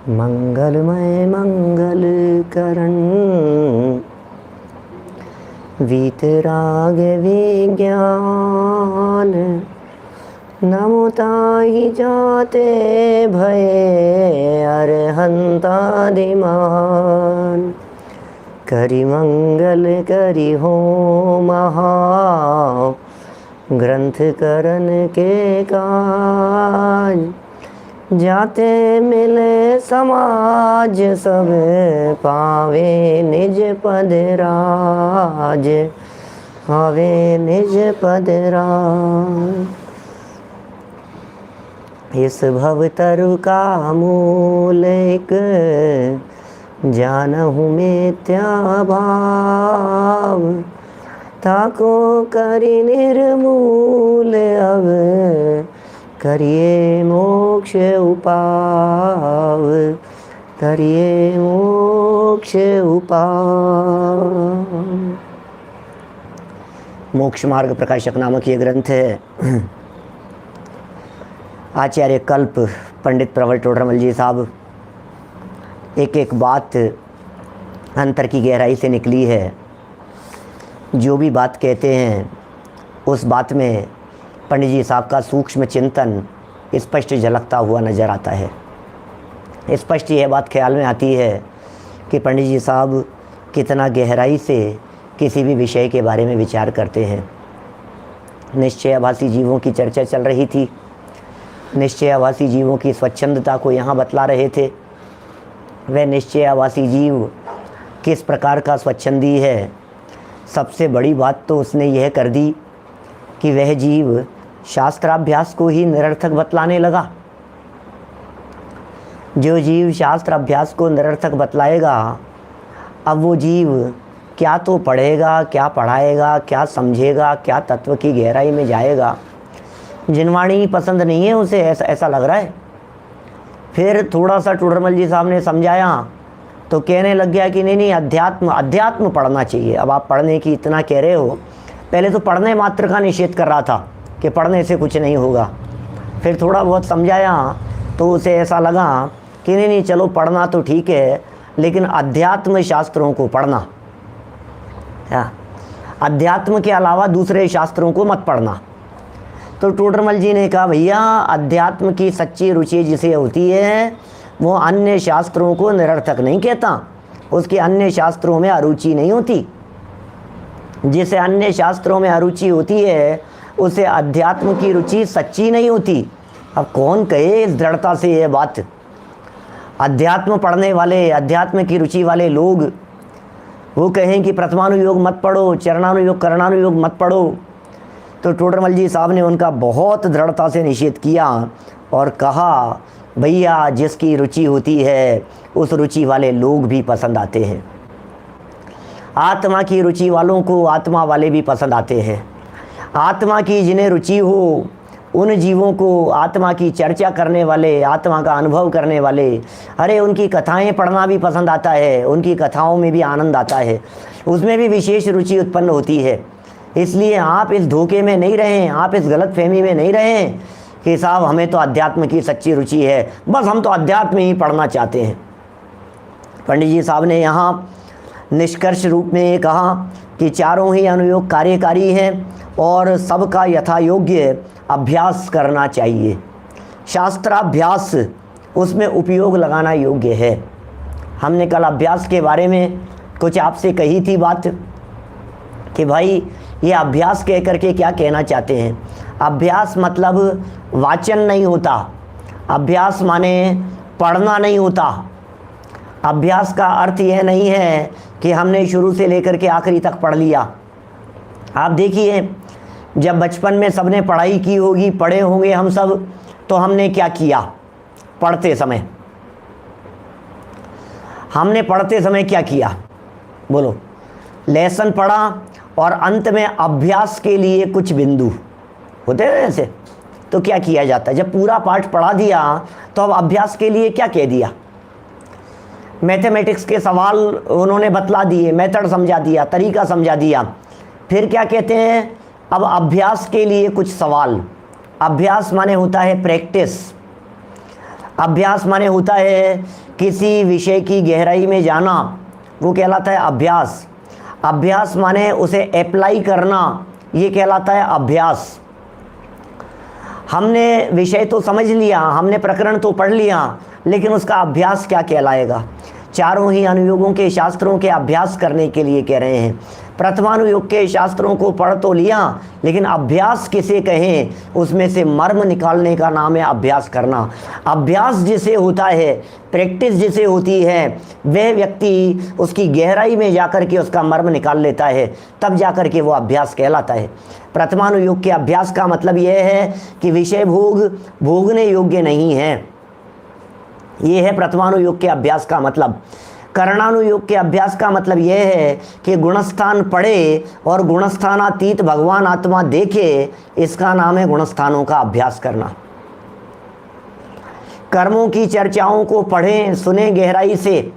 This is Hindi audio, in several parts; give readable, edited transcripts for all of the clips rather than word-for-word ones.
मंगलमय मंगल करण वीतराग विज्ञान नमुताहि जाते भये अरहंतादिमान करि मंगल करि हो महा ग्रंथ करन के काज जाते मिले समाज सब पावे निज पद राज पावे निज पद राज। इस भवतरु का मूल एक जानहु मिथ्या भाव ताको करि निर्मूल अब करिए मोक्ष उपाव करिए मोक्ष उपाव। मोक्ष मार्ग प्रकाशक नामक ये ग्रंथ है। आचार्य कल्प पंडित प्रवल टोडरमल जी साहब एक एक बात अंतर की गहराई से निकली है। जो भी बात कहते हैं उस बात में पंडित जी साहब का सूक्ष्म चिंतन स्पष्ट झलकता हुआ नज़र आता है। स्पष्ट यह बात ख्याल में आती है कि पंडित जी साहब कितना गहराई से किसी भी विषय के बारे में विचार करते हैं। निश्चयाभासी जीवों की चर्चा चल रही थी। निश्चयाभासी जीवों की स्वच्छंदता को यहाँ बतला रहे थे। वह निश्चयाभासी जीव किस प्रकार का स्वच्छंदी है। सबसे बड़ी बात तो उसने यह कर दी कि वह जीव शास्त्राभ्यास को ही निरर्थक बतलाने लगा। जो जीव शास्त्र अभ्यास को निरर्थक बतलाएगा, अब वो जीव क्या तो पढ़ेगा, क्या पढ़ाएगा, क्या समझेगा, क्या तत्व की गहराई में जाएगा। जिनवाणी पसंद नहीं है उसे, ऐसा लग रहा है। फिर थोड़ा सा टोडरमल जी साहब ने समझाया तो कहने लग गया कि नहीं अध्यात्म पढ़ना चाहिए। अब आप पढ़ने की इतना कह रहे हो, पहले तो पढ़ने मात्र का निषेध कर रहा था कि पढ़ने से कुछ नहीं होगा। फिर थोड़ा बहुत समझाया तो उसे ऐसा लगा कि नहीं चलो पढ़ना तो ठीक है, लेकिन अध्यात्म शास्त्रों को पढ़ना, अध्यात्म के अलावा दूसरे शास्त्रों को मत पढ़ना। तो टोडरमल जी ने कहा भैया अध्यात्म की सच्ची रुचि जिसे होती है वो अन्य शास्त्रों को निरर्थक नहीं कहता, उसकी अन्य शास्त्रों में अरुचि नहीं होती। जिसे अन्य शास्त्रों में अरुचि होती है उसे अध्यात्म की रुचि सच्ची नहीं होती। अब कौन कहे इस दृढ़ता से ये बात। अध्यात्म पढ़ने वाले, अध्यात्म की रुचि वाले लोग वो कहें कि प्रथमानुयोग मत पढ़ो, चरणानुयोग करणानुयोग मत पढ़ो, तो टोडरमल जी साहब ने उनका बहुत दृढ़ता से निषेध किया और कहा भैया जिसकी रुचि होती है उस रुचि वाले लोग भी पसंद आते हैं। आत्मा की रुचि वालों को आत्मा वाले भी पसंद आते हैं। आत्मा की जिन्हें रुचि हो उन जीवों को आत्मा की चर्चा करने वाले, आत्मा का अनुभव करने वाले, अरे उनकी कथाएं पढ़ना भी पसंद आता है, उनकी कथाओं में भी आनंद आता है, उसमें भी विशेष रुचि उत्पन्न होती है। इसलिए आप इस धोखे में नहीं रहें, आप इस गलतफहमी में नहीं रहें कि साहब हमें तो अध्यात्म की सच्ची रुचि है, बस हम तो अध्यात्म ही पढ़ना चाहते हैं। पंडित जी साहब ने यहाँ निष्कर्ष रूप में ये कहा कि चारों ही अनुयोग कार्यकारी हैं और सबका यथा योग्य अभ्यास करना चाहिए। शास्त्राभ्यास उसमें उपयोग लगाना योग्य है। हमने कल अभ्यास के बारे में कुछ आपसे कही थी बात कि भाई ये अभ्यास कह करके क्या कहना चाहते हैं। अभ्यास मतलब वाचन नहीं होता, अभ्यास माने पढ़ना नहीं होता। अभ्यास का अर्थ यह नहीं है कि हमने शुरू से लेकर के आखिरी तक पढ़ लिया। आप देखिए जब बचपन में सबने पढ़ाई की होगी, पढ़े होंगे हम सब, तो हमने क्या किया पढ़ते समय? हमने पढ़ते समय क्या किया बोलो? लेसन पढ़ा और अंत में अभ्यास के लिए कुछ बिंदु होते हैं ऐसे। तो क्या किया जाता है जब पूरा पाठ पढ़ा दिया तो अब अभ्यास के लिए क्या कह दिया? मैथमेटिक्स के सवाल उन्होंने बतला दिए, मेथड समझा दिया, तरीका समझा दिया। फिर क्या कहते हैं? अब अभ्यास के लिए कुछ सवाल। अभ्यास माने होता है प्रैक्टिस। अभ्यास माने होता है किसी विषय की गहराई में जाना, वो कहलाता है अभ्यास। अभ्यास माने उसे अप्लाई करना, ये कहलाता है अभ्यास। हमने विषय तो समझ लिया, हमने प्रकरण तो पढ़ लिया, लेकिन उसका अभ्यास क्या कहलाएगा? चारों ही अनुयोगों के शास्त्रों के अभ्यास करने के लिए कह रहे हैं। प्रथमानुयोग के शास्त्रों को पढ़ तो लिया, लेकिन अभ्यास किसे कहें, उसमें से मर्म निकालने का नाम है अभ्यास करना। अभ्यास जिसे होता है, प्रैक्टिस जिसे होती है, वह व्यक्ति उसकी गहराई में जाकर के उसका मर्म निकाल लेता है, तब जाकर के वो अभ्यास कहलाता है। प्रथमानुयोग के अभ्यास का मतलब यह है कि विषय भोगने योग्य नहीं है, ये है प्रथमानुयोग के अभ्यास का मतलब। करणानुयोग के अभ्यास का मतलब यह है कि गुणस्थान पढ़े और गुणस्थानातीत भगवान आत्मा देखे, इसका नाम है गुणस्थानों का अभ्यास करना। कर्मों की चर्चाओं को पढ़ें सुने गहराई से,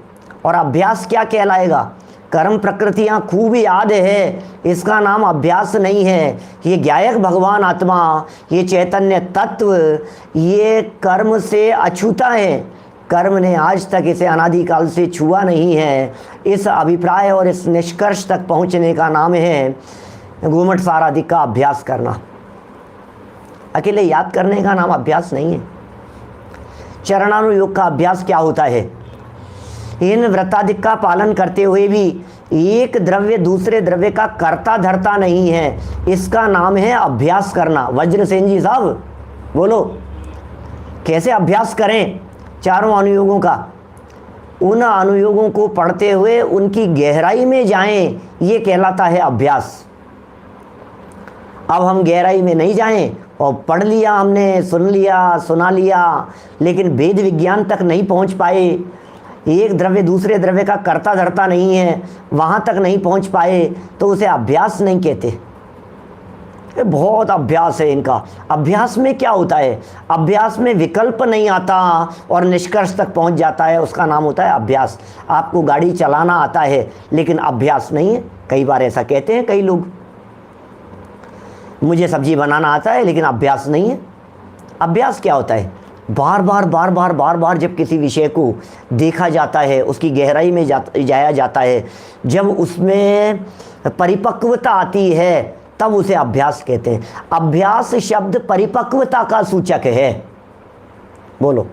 और अभ्यास क्या कहलाएगा? कर्म प्रकृतियां खूब याद है, इसका नाम अभ्यास नहीं है। ये ज्ञायक भगवान आत्मा, ये चैतन्य तत्व, ये कर्म से अछूता है। कर्म ने आज तक इसे अनादिकाल से छुआ नहीं है। इस अभिप्राय और इस निष्कर्ष तक पहुंचने का नाम है घूमट साराधिक का अभ्यास करना। अकेले याद करने का नाम अभ्यास नहीं है। चरणानुयोग का अभ्यास क्या होता है? इन व्रताधिक का पालन करते हुए भी एक द्रव्य दूसरे द्रव्य का कर्ता धर्ता नहीं है, इसका नाम है अभ्यास करना। वज्रसेन जी साहब बोलो, कैसे अभ्यास करें चारों अनुयोगों का? उन अनुयोगों को पढ़ते हुए उनकी गहराई में जाएं, ये कहलाता है अभ्यास। अब हम गहराई में नहीं जाएं और पढ़ लिया हमने, सुन लिया, सुना लिया, लेकिन वेद विज्ञान तक नहीं पहुंच पाए, एक द्रव्य दूसरे द्रव्य का कर्ता धर्ता नहीं है, वहां तक नहीं पहुंच पाए, तो उसे अभ्यास नहीं कहते। बहुत अभ्यास है इनका। अभ्यास में क्या होता है? अभ्यास में विकल्प नहीं आता और निष्कर्ष तक पहुंच जाता है, उसका नाम होता है अभ्यास। आपको गाड़ी चलाना आता है लेकिन अभ्यास नहीं है, कई बार ऐसा कहते हैं कई लोग। मुझे सब्जी बनाना आता है लेकिन अभ्यास नहीं है। अभ्यास क्या होता है? बार बार जब किसी विषय को देखा जाता है, उसकी गहराई में जाया जाता है, जब उसमें परिपक्वता आती है, तब उसे अभ्यास कहते हैं। अभ्यास शब्द परिपक्वता का सूचक है। बोलो,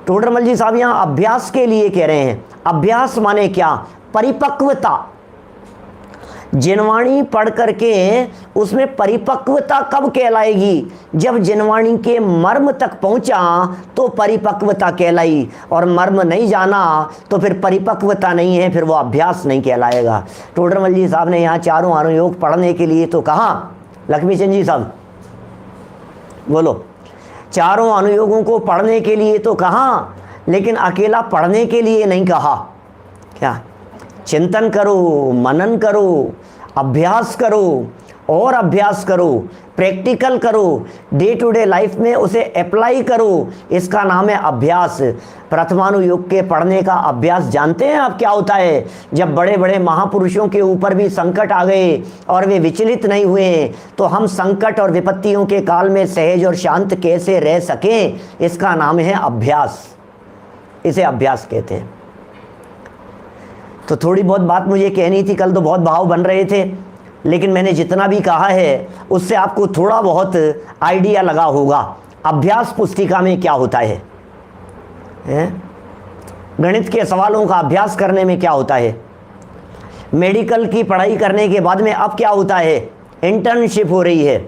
टोडरमल जी साहब यहां अभ्यास के लिए कह रहे हैं। अभ्यास माने क्या? परिपक्वता। जिनवाणी पढ़ करके उसमें परिपक्वता कब कहलाएगी? जब जिनवाणी के मर्म तक पहुंचा तो परिपक्वता कहलाई, और मर्म नहीं जाना तो फिर परिपक्वता नहीं है, फिर वो अभ्यास नहीं कहलाएगा। टोडरमल जी साहब ने यहाँ चारों अनुयोग पढ़ने के लिए तो कहा। लक्ष्मीचंद जी साहब बोलो, चारों अनुयोगों को पढ़ने के लिए तो कहा, लेकिन अकेला पढ़ने के लिए नहीं कहा। क्या? चिंतन करो, मनन करो, अभ्यास करो और अभ्यास करो, प्रैक्टिकल करो, डे टू डे लाइफ में उसे अप्लाई करो, इसका नाम है अभ्यास। प्रथमानुयोग के पढ़ने का अभ्यास जानते हैं आप क्या होता है? जब बड़े बड़े महापुरुषों के ऊपर भी संकट आ गए और वे विचलित नहीं हुए, तो हम संकट और विपत्तियों के काल में सहज और शांत कैसे रह सकें, इसका नाम है अभ्यास। इसे अभ्यास कहते हैं। तो थोड़ी बहुत बात मुझे कहनी थी, कल तो बहुत भाव बन रहे थे, लेकिन मैंने जितना भी कहा है उससे आपको थोड़ा बहुत आइडिया लगा होगा अभ्यास पुस्तिका में क्या होता है। गणित के सवालों का अभ्यास करने में क्या होता है, मेडिकल की पढ़ाई करने के बाद में अब क्या होता है, इंटर्नशिप हो रही है,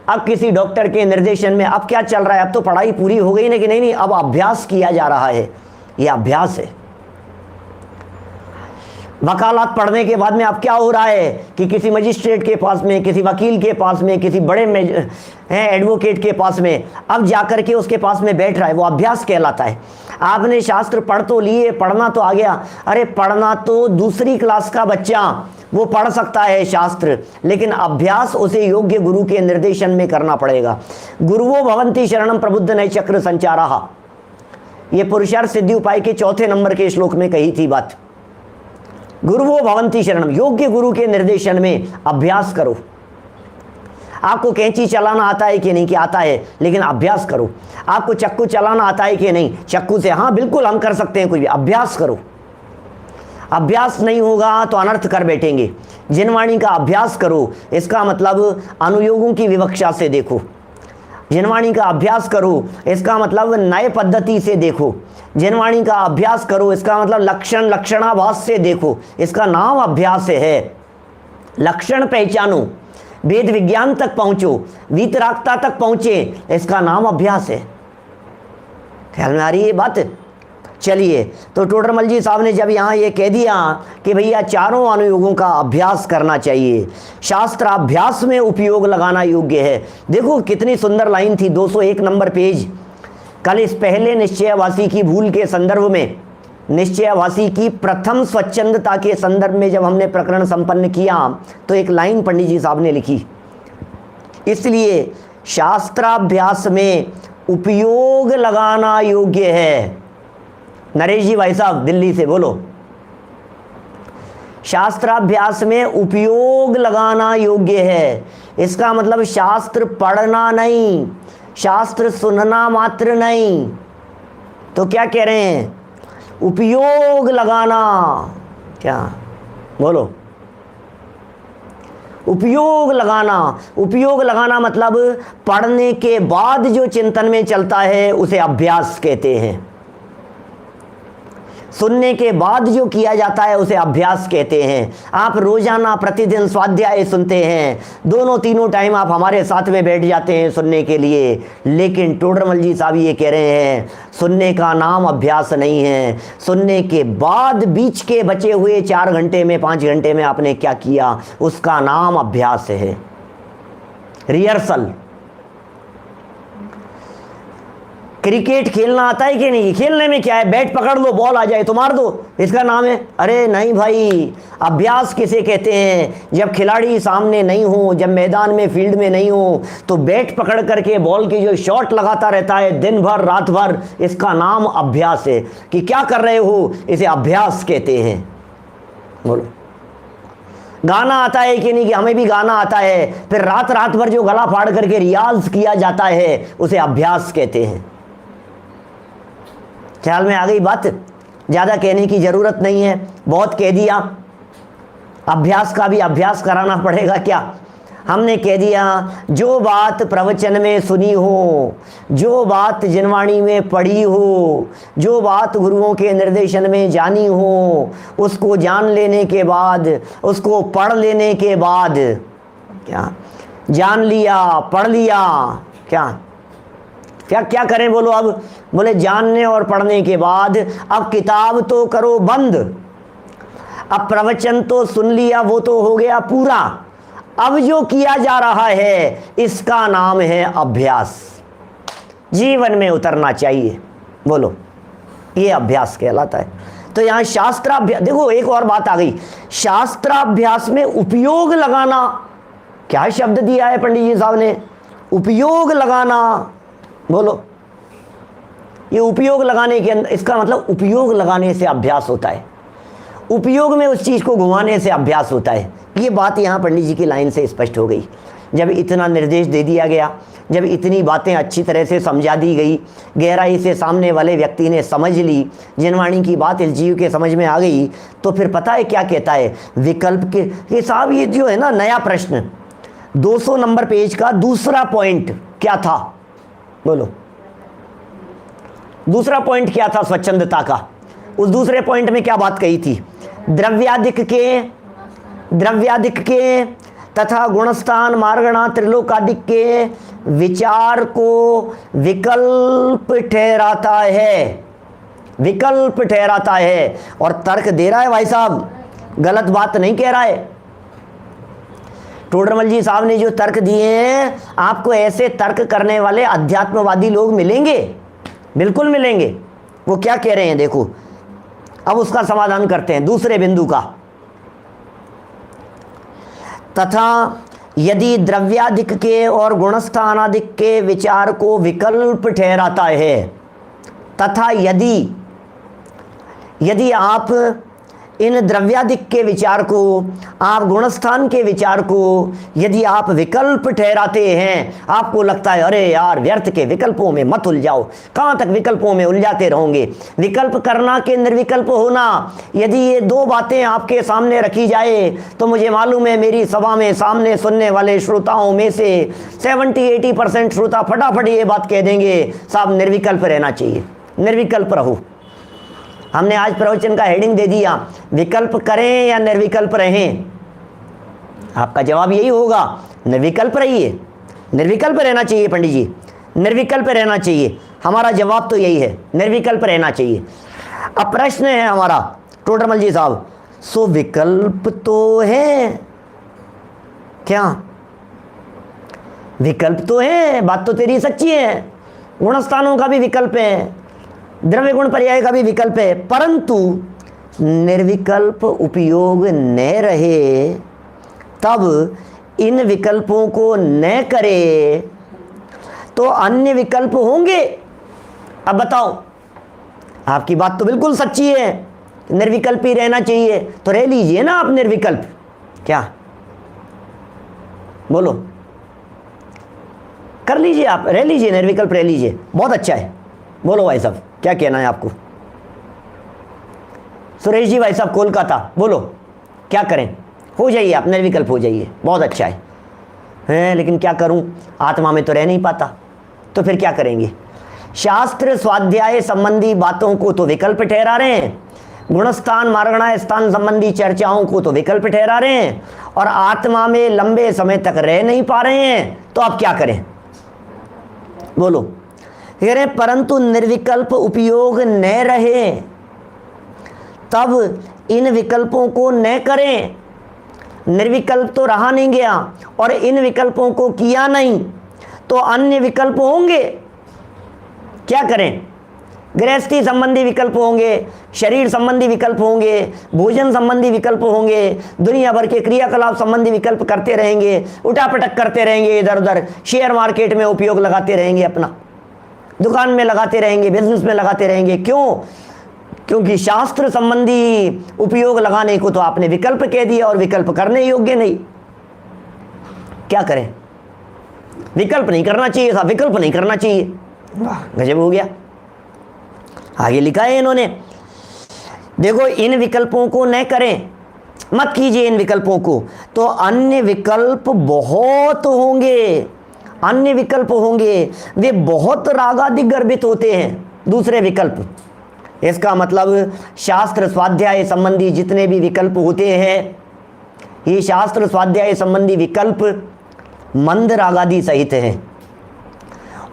अब किसी डॉक्टर के निर्देशन में अब क्या चल रहा है, अब तो पढ़ाई पूरी हो गई ना कि नहीं, अब अभ्यास किया जा रहा है, यह अभ्यास है। वकालत पढ़ने के बाद में अब क्या हो रहा है कि किसी मजिस्ट्रेट के पास में, किसी वकील के पास में, किसी बड़े एडवोकेट के पास में अब जाकर के उसके पास में बैठ रहा है, वो अभ्यास कहलाता है। आपने शास्त्र पढ़ तो लिए, पढ़ना तो आ गया, अरे पढ़ना तो दूसरी क्लास का बच्चा वो पढ़ सकता है शास्त्र, लेकिन अभ्यास उसे योग्य गुरु के निर्देशन में करना पड़ेगा। गुरुवो भवन्ति शरणम प्रबुद्ध नय चक्र संचारः, ये पुरुषार्थ सिद्धि उपाय के 4 नंबर के श्लोक में कही थी बात। गुरुवो भवन्ति शरणम, योग्य गुरु के निर्देशन में अभ्यास करो। आपको कैंची चलाना आता है कि नहीं? कि आता है, लेकिन अभ्यास करो। आपको चक्कू चलाना आता है कि नहीं? चक्कू से हाँ बिल्कुल हम कर सकते हैं, कुछ भी, अभ्यास करो। अभ्यास नहीं होगा तो अनर्थ कर बैठेंगे। जिनवाणी का अभ्यास करो, इसका मतलब अनुयोगों की विवक्षा से देखो। जिनवाणी का अभ्यास करो, इसका मतलब नए पद्धति से देखो। जिनवाणी का अभ्यास करो, इसका मतलब लक्षण लक्षणाभास से देखो। इसका नाम अभ्यास है। लक्षण पहचानो, वेद विज्ञान तक पहुंचो, वीतरागता तक पहुंचे, इसका नाम अभ्यास है। ख्याल में आ रही है बात? चलिए, तो टोडरमल जी साहब ने जब यहाँ ये कह दिया कि भैया चारों अनुयोगों का अभ्यास करना चाहिए, शास्त्राभ्यास में उपयोग लगाना योग्य है। देखो कितनी सुंदर लाइन थी, 201 नंबर पेज। कल इस पहले निश्चयाभासी की भूल के संदर्भ में, निश्चयाभासी की प्रथम स्वच्छंदता के संदर्भ में जब हमने प्रकरण संपन्न किया तो एक लाइन पंडित जी साहब ने लिखी, इसलिए शास्त्राभ्यास में उपयोग लगाना योग्य है। नरेश जी भाई साहब दिल्ली से बोलो, शास्त्राभ्यास में उपयोग लगाना योग्य है। इसका मतलब शास्त्र पढ़ना नहीं, शास्त्र सुनना मात्र नहीं। तो क्या कह रहे हैं? उपयोग लगाना। क्या बोलो? उपयोग लगाना। उपयोग लगाना मतलब पढ़ने के बाद जो चिंतन में चलता है उसे अभ्यास कहते हैं। सुनने के बाद जो किया जाता है उसे अभ्यास कहते हैं। आप रोजाना प्रतिदिन स्वाध्याय सुनते हैं, दोनों तीनों टाइम आप हमारे साथ में बैठ जाते हैं सुनने के लिए, लेकिन टोडरमल जी साहब ये कह रहे हैं सुनने का नाम अभ्यास नहीं है। सुनने के बाद बीच के बचे हुए 4 घंटे में 5 घंटे में आपने क्या किया, उसका नाम अभ्यास है, रिहर्सल। क्रिकेट खेलना आता है कि नहीं? खेलने में क्या है, बैट पकड़ लो, बॉल आ जाए तो मार दो, इसका नाम है? अरे नहीं भाई, अभ्यास किसे कहते हैं? जब खिलाड़ी सामने नहीं हो, जब मैदान में फील्ड में नहीं हो, तो बैट पकड़ करके बॉल की जो शॉट लगाता रहता है दिन भर रात भर, इसका नाम अभ्यास है। कि क्या कर रहे हो, इसे अभ्यास कहते हैं। बोलो, गाना आता है कि नहीं? कि हमें भी गाना आता है। फिर रात रात भर जो गला फाड़ करके रियाज किया जाता है उसे अभ्यास कहते हैं। ख्याल में आ गई बात? ज़्यादा कहने की ज़रूरत नहीं है, बहुत कह दिया। अभ्यास का भी अभ्यास कराना पड़ेगा क्या? हमने कह दिया जो बात प्रवचन में सुनी हो, जो बात जिनवाणी में पढ़ी हो, जो बात गुरुओं के निर्देशन में जानी हो, उसको जान लेने के बाद, उसको पढ़ लेने के बाद, क्या जान लिया, पढ़ लिया, क्या क्या क्या करें बोलो? अब बोले जानने और पढ़ने के बाद अब किताब तो करो बंद। अब प्रवचन तो सुन लिया, वो तो हो गया पूरा। अब जो किया जा रहा है इसका नाम है अभ्यास। जीवन में उतरना चाहिए। बोलो, ये अभ्यास कहलाता है। तो यहाँ शास्त्राभ्यास, देखो एक और बात आ गई, शास्त्राभ्यास में उपयोग लगाना। क्या शब्द दिया है पंडित जी साहब ने? उपयोग लगाना। बोलो, ये उपयोग लगाने के अंदर, इसका मतलब उपयोग लगाने से अभ्यास होता है। उपयोग में उस चीज़ को घुमाने से अभ्यास होता है। ये बात यहाँ पंडित जी की लाइन से स्पष्ट हो गई। जब इतना निर्देश दे दिया गया, जब इतनी बातें अच्छी तरह से समझा दी गई, गहराई से सामने वाले व्यक्ति ने समझ ली, जिनवाणी की बात इस जीव के समझ में आ गई, तो फिर पता है क्या कहता है? विकल्प के साहब ये जो है ना नया प्रश्न, 200 नंबर पेज का दूसरा पॉइंट क्या था? बोलो, दूसरा पॉइंट क्या था स्वच्छंदता का? उस दूसरे पॉइंट में क्या बात कही थी? द्रव्यादिक के तथा गुणस्थान मार्गणा त्रिलोकादिक के विचार को विकल्प ठहराता है, विकल्प ठहराता है। और तर्क दे रहा है भाई साहब, गलत बात नहीं कह रहा है। टोडरमल जी साहब ने जो तर्क दिए हैं, आपको ऐसे तर्क करने वाले अध्यात्मवादी लोग मिलेंगे, बिल्कुल मिलेंगे। वो क्या कह रहे हैं देखो, अब उसका समाधान करते हैं दूसरे बिंदु का। तथा यदि द्रव्यादिक के और गुणस्थानादिक के विचार को विकल्प ठहराता है, तथा यदि आप इन द्रव्यादिक के विचार को, आप गुणस्थान के विचार को यदि आप विकल्प ठहराते हैं, आपको लगता है अरे यार व्यर्थ के विकल्पों में मत उलझाओ, कहाँ तक विकल्पों में उलझाते रहोगे। विकल्प करना के निर्विकल्प होना, यदि ये दो बातें आपके सामने रखी जाए तो मुझे मालूम है मेरी सभा में सामने सुनने वाले श्रोताओं में से 70-80% श्रोता फटाफट ये बात कह देंगे, साहब निर्विकल्प रहना चाहिए, निर्विकल्प रहो। हमने आज प्रवचन का हेडिंग दे दिया, विकल्प करें या निर्विकल्प रहें। आपका जवाब यही होगा, निर्विकल्प रहिए, निर्विकल्प रहना चाहिए पंडित जी, निर्विकल्प रहना चाहिए। हमारा जवाब तो यही है, निर्विकल्प रहना चाहिए। अब प्रश्न है हमारा टोडरमल जी साहब, सो विकल्प तो है क्या? विकल्प तो है, बात तो तेरी सच्ची है, गुणस्थानों का भी विकल्प है, द्रव्य गुण पर्याय का भी विकल्प है, परंतु निर्विकल्प उपयोग न रहे तब इन विकल्पों को न करे तो अन्य विकल्प होंगे। अब बताओ, आपकी बात तो बिल्कुल सच्ची है, निर्विकल्प ही रहना चाहिए, तो रह लीजिए ना आप निर्विकल्प। क्या बोलो, कर लीजिए, आप रह लीजिए, निर्विकल्प रह लीजिए, बहुत अच्छा है। बोलो भाई साहब, क्या कहना है आपको? सुरेश जी भाई साहब कोलकाता, बोलो क्या करें? हो जाइए आप, निर्विकल्प हो जाइए, बहुत अच्छा है। लेकिन क्या करूं, आत्मा में तो रह नहीं पाता, तो फिर क्या करेंगे? शास्त्र स्वाध्याय संबंधी बातों को तो विकल्प ठहरा रहे हैं, गुणस्थान मार्गणा स्थान संबंधी चर्चाओं को तो विकल्प ठहरा रहे हैं, और आत्मा में लंबे समय तक रह नहीं पा रहे हैं, तो आप क्या करें? बोलो। कह रहे परंतु निर्विकल्प उपयोग न रहे तब इन विकल्पों को न करें। निर्विकल्प तो रहा नहीं गया और इन विकल्पों को किया नहीं तो अन्य विकल्प होंगे। क्या करें? गृहस्थी संबंधी विकल्प होंगे, शरीर संबंधी विकल्प होंगे, भोजन संबंधी विकल्प होंगे, दुनिया भर के क्रियाकलाप संबंधी विकल्प करते रहेंगे, उठापटक करते रहेंगे, इधर उधर शेयर मार्केट में उपयोग लगाते रहेंगे, अपना दुकान में लगाते रहेंगे, बिजनेस में लगाते रहेंगे। क्यों? क्योंकि शास्त्र संबंधी उपयोग लगाने को तो आपने विकल्प कह दिया और विकल्प करने योग्य नहीं। क्या करें? विकल्प नहीं करना चाहिए था, विकल्प नहीं करना चाहिए। वाह, गजब हो गया। आगे लिखा है इन्होंने, देखो इन विकल्पों को न करें, मत कीजिए इन विकल्पों को, तो अन्य विकल्प बहुत होंगे, अन्य विकल्प होंगे, वे बहुत रागादि गर्भित होते हैं। दूसरे विकल्प, इसका मतलब शास्त्र स्वाध्याय संबंधी जितने भी विकल्प होते हैं, ये शास्त्र स्वाध्याय संबंधी विकल्प मंद रागादि सहित हैं,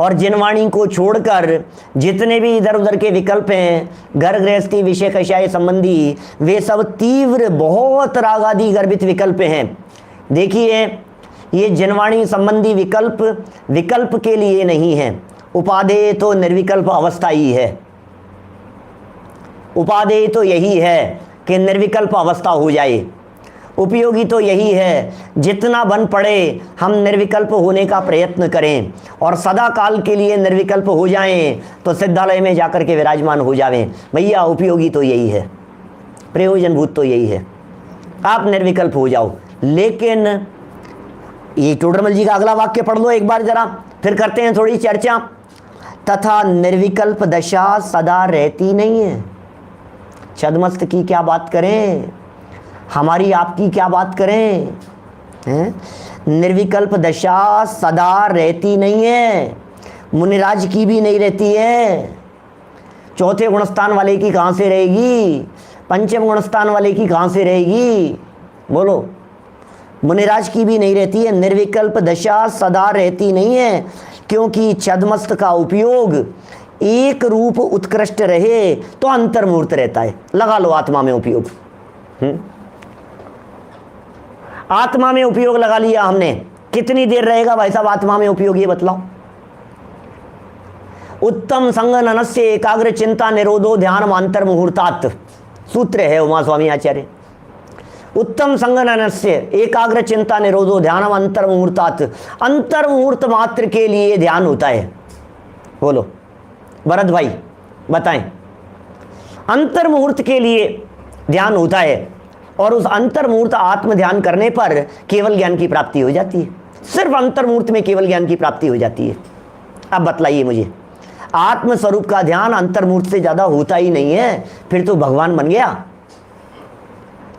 और जिनवाणी को छोड़कर जितने भी इधर उधर के विकल्प हैं, घर गृहस्थी विषय कषाय संबंधी, वे सब तीव्र बहुत रागादि गर्भित विकल्प हैं। देखिए, ये जिनवाणी संबंधी विकल्प विकल्प के लिए नहीं है, उपादेय तो निर्विकल्प अवस्था ही है। उपादेय तो यही है कि निर्विकल्प अवस्था हो जाए, उपयोगी तो यही है जितना बन पड़े हम निर्विकल्प होने का प्रयत्न करें और सदा काल के लिए निर्विकल्प हो जाएं, तो सिद्धालय में जाकर के विराजमान हो जावें। भैया उपयोगी तो यही है, प्रयोजनभूत तो यही है, आप निर्विकल्प हो जाओ। लेकिन ये टोडरमल जी का अगला वाक्य पढ़ लो एक बार जरा, फिर करते हैं थोड़ी चर्चा। तथा निर्विकल्प दशा सदा रहती नहीं है। छद्मस्त की क्या बात करें, हमारी आपकी क्या बात करें, हैं? निर्विकल्प दशा सदा रहती नहीं है, मुनिराज की भी नहीं रहती है। चौथे गुणस्थान वाले की कहाँ से रहेगी, पंचम गुणस्थान वाले की कहाँ से रहेगी? बोलो। मुनिराज की भी नहीं रहती है। निर्विकल्प दशा सदा रहती नहीं है, क्योंकि छद्मस्त का उपयोग एक रूप उत्कृष्ट रहे तो अंतर्मूर्त रहता है। लगा लो आत्मा में उपयोग, आत्मा में उपयोग लगा लिया हमने, कितनी देर रहेगा भाई साहब आत्मा में उपयोग, ये बतलाओ। उत्तम संगननस्य एकाग्र चिंता निरोधो ध्यान अंतर मुहूर्तात, सूत्र है उमा स्वामी आचार्य। उत्तम संगननस्य एकाग्र चिंता निरोधो ध्यान अंतर मुहूर्तात, अंतर मुहूर्त मात्र के लिए ध्यान होता है। बोलो भरत भाई बताएं, अंतर मुहूर्त के लिए ध्यान होता है, और उस अंतर्मुहूर्त आत्म ध्यान करने पर केवल ज्ञान की प्राप्ति हो जाती है। सिर्फ अंतर्मुहूर्त में केवल ज्ञान की प्राप्ति हो जाती है। अब बतलाइए मुझे, आत्म स्वरूप का ध्यान अंतर्मुहूर्त से ज्यादा होता ही नहीं है, फिर तो भगवान बन गया।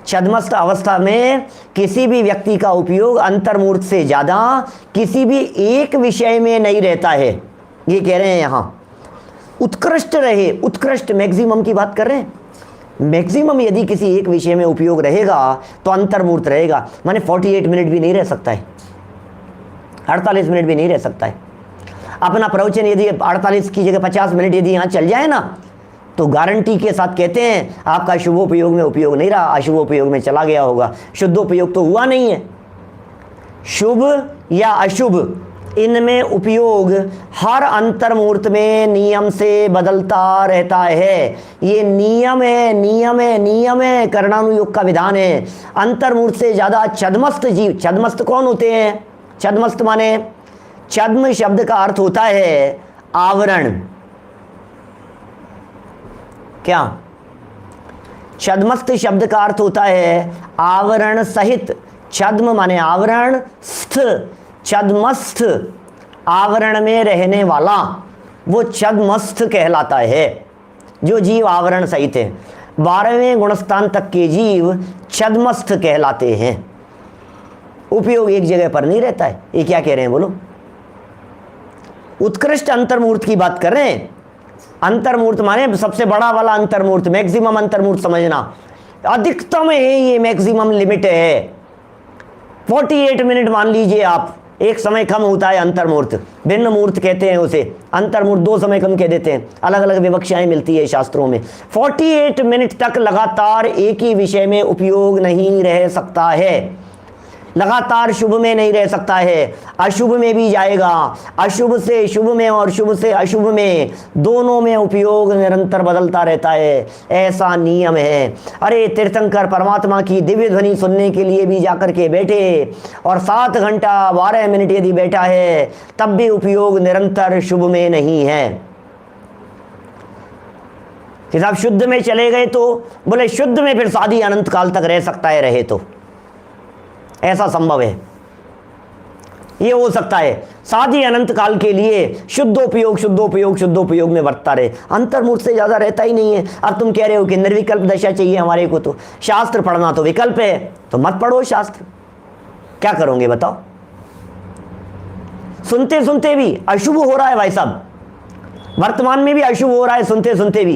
छद्मस्त अवस्था में किसी भी व्यक्ति का उपयोग अंतर्मुहूर्त से ज्यादा किसी भी एक विषय में नहीं रहता है। ये कह रहे हैं यहां उत्कृष्ट रहे, उत्कृष्ट मैक्सिमम की बात कर रहे हैं। मैक्सिमम यदि किसी एक विषय में उपयोग रहेगा तो अंतर्मुहूर्त रहेगा। माने 48 मिनट भी नहीं रह सकता है, 48 मिनट भी नहीं रह सकता है। अपना प्रवचन यदि 48 की जगह 50 मिनट यदि यहाँ चल जाए ना, तो गारंटी के साथ कहते हैं आपका शुभोपयोग में उपयोग नहीं रहा, अशुभोपयोग में चला गया होगा। शुद्धोपयोग तो हुआ नहीं है। शुभ या अशुभ इनमें उपयोग हर अंतर्मुहूर्त में नियम से बदलता रहता है। ये नियम है, नियम है, नियम है, कर्णानुयोग का विधान है। अंतर्मुहूर्त से ज्यादा छद्मस्त जीव, छद्मस्त कौन होते हैं? छद्मस्त माने, छद्म शब्द का अर्थ होता है आवरण। क्या? छद्मस्त शब्द का अर्थ होता है आवरण सहित। छद्म माने आवरण, स्थ छद्मस्थ आवरण में रहने वाला, वो छद्मस्थ कहलाता है। जो जीव आवरण सहित है, 12वें गुणस्थान तक के जीव छद्मस्थ कहलाते हैं। उपयोग एक जगह पर नहीं रहता है। ये क्या कह रहे हैं बोलो? उत्कृष्ट अंतर्मुहूर्त की बात कर रहे हैं। अंतर्मुहूर्त माने सबसे बड़ा वाला अंतर्मुहूर्त, मैक्सिमम अंतर्मुहूर्त समझना। अधिकतम है ये, मैक्सिमम लिमिट है 48 मिनट मान लीजिए आप। एक समय कम होता है अंतर्मुहूर्त, भिन्न मुहूर्त कहते हैं उसे। अंतर्मुहूर्त 2 समय कम कह देते हैं, अलग अलग विवक्षाएं मिलती है शास्त्रों में। 48 मिनट तक लगातार एक ही विषय में उपयोग नहीं रह सकता है, लगातार शुभ में नहीं रह सकता है, अशुभ में भी जाएगा। अशुभ से शुभ में और शुभ से अशुभ में, दोनों में उपयोग निरंतर बदलता रहता है। ऐसा नियम है। अरे तीर्थंकर परमात्मा की दिव्य ध्वनि सुनने के लिए भी जाकर के बैठे और 7 घंटा 12 मिनट यदि बैठा है, तब भी उपयोग निरंतर शुभ में नहीं है। कि साहब शुद्ध में चले गए तो बोले शुद्ध में फिर शादी अनंत काल तक रह सकता है, रहे तो ऐसा संभव है। ये हो सकता है शादी अनंत काल के लिए शुद्धोपयोग शुद्धोपयोग शुद्धोपयोग में बरतता रहे, अंतर्मुहूर्त से ज्यादा रहता ही नहीं है। अब तुम कह रहे हो कि निर्विकल्प दशा चाहिए हमारे को, तो शास्त्र पढ़ना तो विकल्प है, तो मत पढ़ो शास्त्र। क्या करोगे बताओ? सुनते सुनते भी अशुभ हो रहा है भाई साहब, वर्तमान में भी अशुभ हो रहा है सुनते सुनते भी।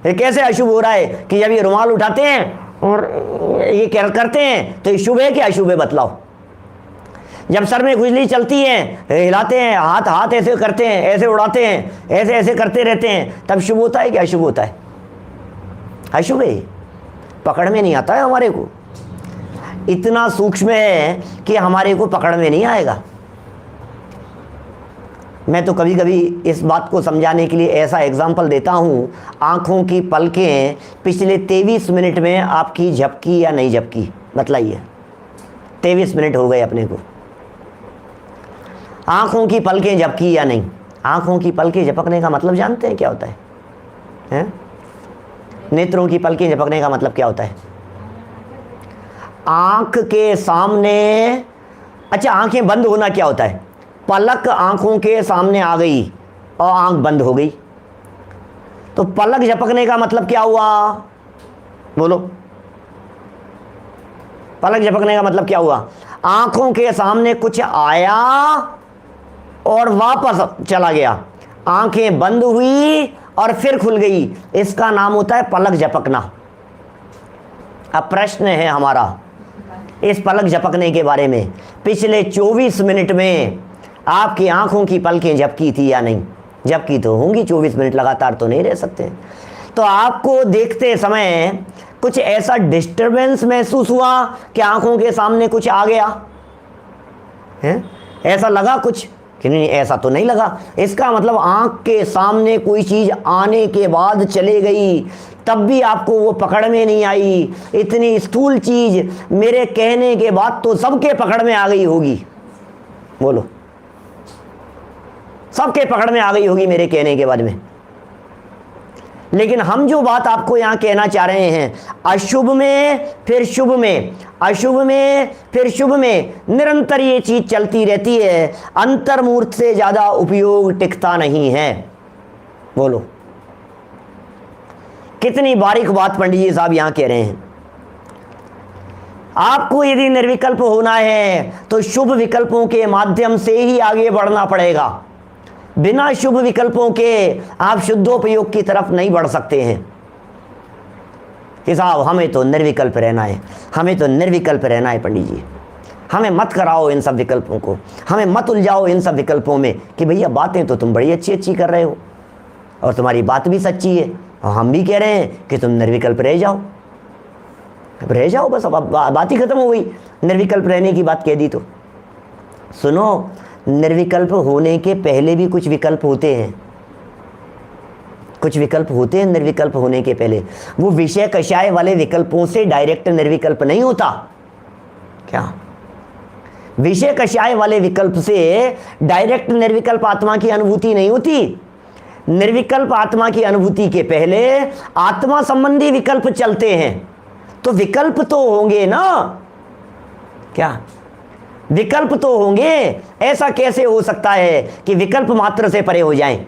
ये कैसे अशुभ हो रहा है कि जब ये रुमाल उठाते हैं और ये क्या करते हैं तो ये शुभ है कि अशुभ है बतलाओ? जब सर में खुजली चलती है, हिलाते हैं, हाथ हाथ ऐसे करते हैं, ऐसे उड़ाते हैं, ऐसे ऐसे करते रहते हैं, तब शुभ होता है कि अशुभ होता है? अशुभ है, पकड़ में नहीं आता है हमारे को। इतना सूक्ष्म है कि हमारे को पकड़ में नहीं आएगा। मैं तो कभी कभी इस बात को समझाने के लिए ऐसा एग्जाम्पल देता हूँ, आँखों की पलकें पिछले 23 मिनट में आपकी झपकी या नहीं झपकी? बतलाइए। 23 मिनट हो गए अपने को, आँखों की पलकें झपकी या नहीं? आँखों की पलकें झपकने का मतलब जानते हैं क्या होता है? हैं? नेत्रों की पलकें झपकने का मतलब क्या होता है? आँख के सामने, अच्छा आँखें बंद होना क्या होता है? पलक आंखों के सामने आ गई और आंख बंद हो गई, तो पलक झपकने का मतलब क्या हुआ? बोलो, पलक झपकने का मतलब क्या हुआ? आंखों के सामने कुछ आया और वापस चला गया, आंखें बंद हुई और फिर खुल गई, इसका नाम होता है पलक झपकना। अब प्रश्न है हमारा इस पलक झपकने के बारे में, पिछले 24 मिनट में आपकी आंखों की पलकें झपकी थी या नहीं? झपकी तो होंगी, 24 मिनट लगातार तो नहीं रह सकते। तो आपको देखते समय कुछ ऐसा डिस्टरबेंस महसूस हुआ कि आंखों के सामने कुछ आ गया है? ऐसा लगा कुछ कि नहीं? ऐसा तो नहीं लगा। इसका मतलब आंख के सामने कोई चीज आने के बाद चले गई, तब भी आपको वो पकड़ में नहीं आई। इतनी स्थूल चीज मेरे कहने के बाद तो सबके पकड़ में आ गई होगी। बोलो, सबके पकड़ में आ गई होगी मेरे कहने के बाद में। लेकिन हम जो बात आपको यहां कहना चाह रहे हैं, अशुभ में फिर शुभ में, अशुभ में फिर शुभ में निरंतर ये चीज चलती रहती है, अंतर्मूर्त से ज्यादा उपयोग टिकता नहीं है। बोलो, कितनी बारीक बात पंडित जी साहब यहां कह रहे हैं। आपको यदि निर्विकल्प होना है तो शुभ विकल्पों के माध्यम से ही आगे बढ़ना पड़ेगा। बिना शुभ विकल्पों के आप शुद्धोपयोग की तरफ नहीं बढ़ सकते हैं कि साहब हमें तो निर्विकल्प रहना है, हमें तो निर्विकल्प रहना है। पंडित जी, हमें मत कराओ इन सब विकल्पों को, हमें मत उलझाओ इन सब विकल्पों में कि भैया बातें तो तुम बड़ी अच्छी अच्छी कर रहे हो और तुम्हारी बात भी सच्ची है और हम भी कह रहे हैं कि तुम निर्विकल्प रह जाओ, अब रह जाओ बस। अब बात ही खत्म हो गई, निर्विकल्प रहने की बात कह दी तो। सुनो, निर्विकल्प होने के पहले भी कुछ विकल्प होते हैं, कुछ विकल्प होते हैं निर्विकल्प होने के पहले। वो विषय कषाय वाले विकल्पों से डायरेक्ट निर्विकल्प नहीं होता क्या? विषय कषाय वाले विकल्प से डायरेक्ट निर्विकल्प आत्मा की अनुभूति नहीं होती। निर्विकल्प आत्मा की अनुभूति के पहले आत्मा संबंधी विकल्प चलते हैं, तो विकल्प तो होंगे ना, क्या विकल्प तो होंगे। ऐसा कैसे हो सकता है कि विकल्प मात्र से परे हो जाएं,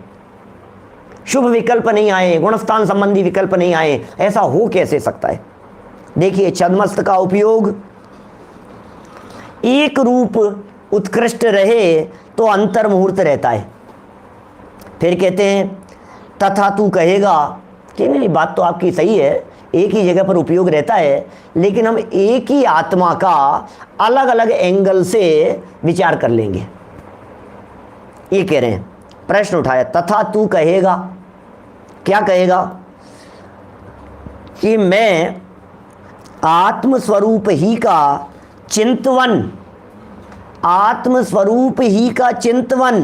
शुभ विकल्प नहीं आए, गुणस्थान संबंधी विकल्प नहीं आए, ऐसा हो कैसे सकता है? देखिए, छद्मस्त का उपयोग एक रूप उत्कृष्ट रहे तो अंतर्मुहूर्त रहता है। फिर कहते हैं तथा तू कहेगा कि नहीं, बात तो आपकी सही है, एक ही जगह पर उपयोग रहता है, लेकिन हम एक ही आत्मा का अलग अलग एंगल से विचार कर लेंगे। ये कह रहे हैं, प्रश्न उठाया, तथा तू कहेगा, क्या कहेगा? कि मैं आत्मस्वरूप ही का चिंतवन, आत्मस्वरूप ही का चिंतवन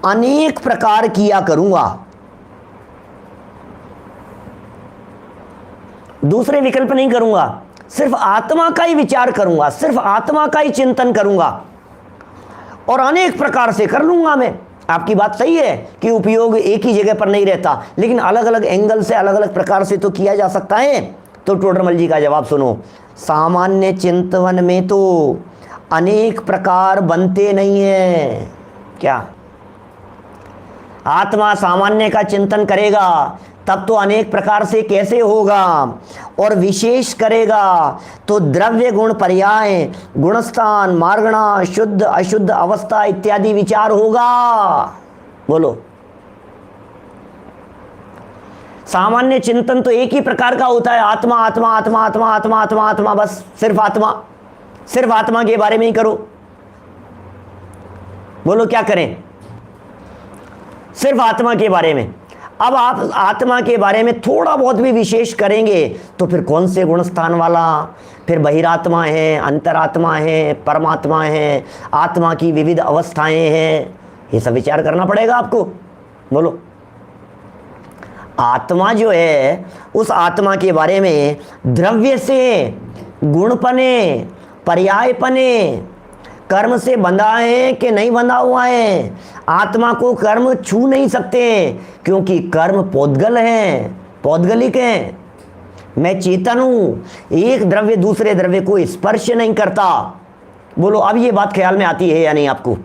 अनेक प्रकार किया करूंगा, दूसरे विकल्प नहीं करूंगा, सिर्फ आत्मा का ही विचार करूंगा, सिर्फ आत्मा का ही चिंतन करूंगा और अनेक प्रकार से कर लूंगा मैं। आपकी बात सही है कि उपयोग एक ही जगह पर नहीं रहता, लेकिन अलग अलग एंगल से, अलग अलग प्रकार से तो किया जा सकता है। तो टोडरमल जी का जवाब सुनो, सामान्य चिंतन में तो अनेक प्रकार बनते नहीं है। क्या? आत्मा सामान्य का चिंतन करेगा तब तो अनेक प्रकार से कैसे होगा, और विशेष करेगा तो द्रव्य गुण पर्याय, गुणस्थान, मार्गणा, शुद्ध अशुद्ध अवस्था इत्यादि विचार होगा। बोलो, सामान्य चिंतन तो एक ही प्रकार का होता है, आत्मा आत्मा आत्मा आत्मा आत्मा आत्मा आत्मा, बस सिर्फ आत्मा, सिर्फ आत्मा के बारे में ही करो। बोलो क्या करें? सिर्फ आत्मा के बारे में। अब आप आत्मा के बारे में थोड़ा बहुत भी विशेष करेंगे तो फिर कौन से गुणस्थान वाला, फिर बहिरात्मा है, अंतरात्मा है, परमात्मा है, आत्मा की विविध अवस्थाएं हैं, ये सब विचार करना पड़ेगा आपको। बोलो, आत्मा जो है, उस आत्मा के बारे में द्रव्य से, गुणपने, पर्यायपने, कर्म से बंधा है कि नहीं बंधा हुआ है, आत्मा को कर्म छू नहीं सकते क्योंकि कर्म पौद्गल हैं, पौद्गलिक हैं। मैं चेतन हूं, एक द्रव्य दूसरे द्रव्य को स्पर्श नहीं करता। बोलो, अब ये बात ख्याल में आती है या नहीं आपको?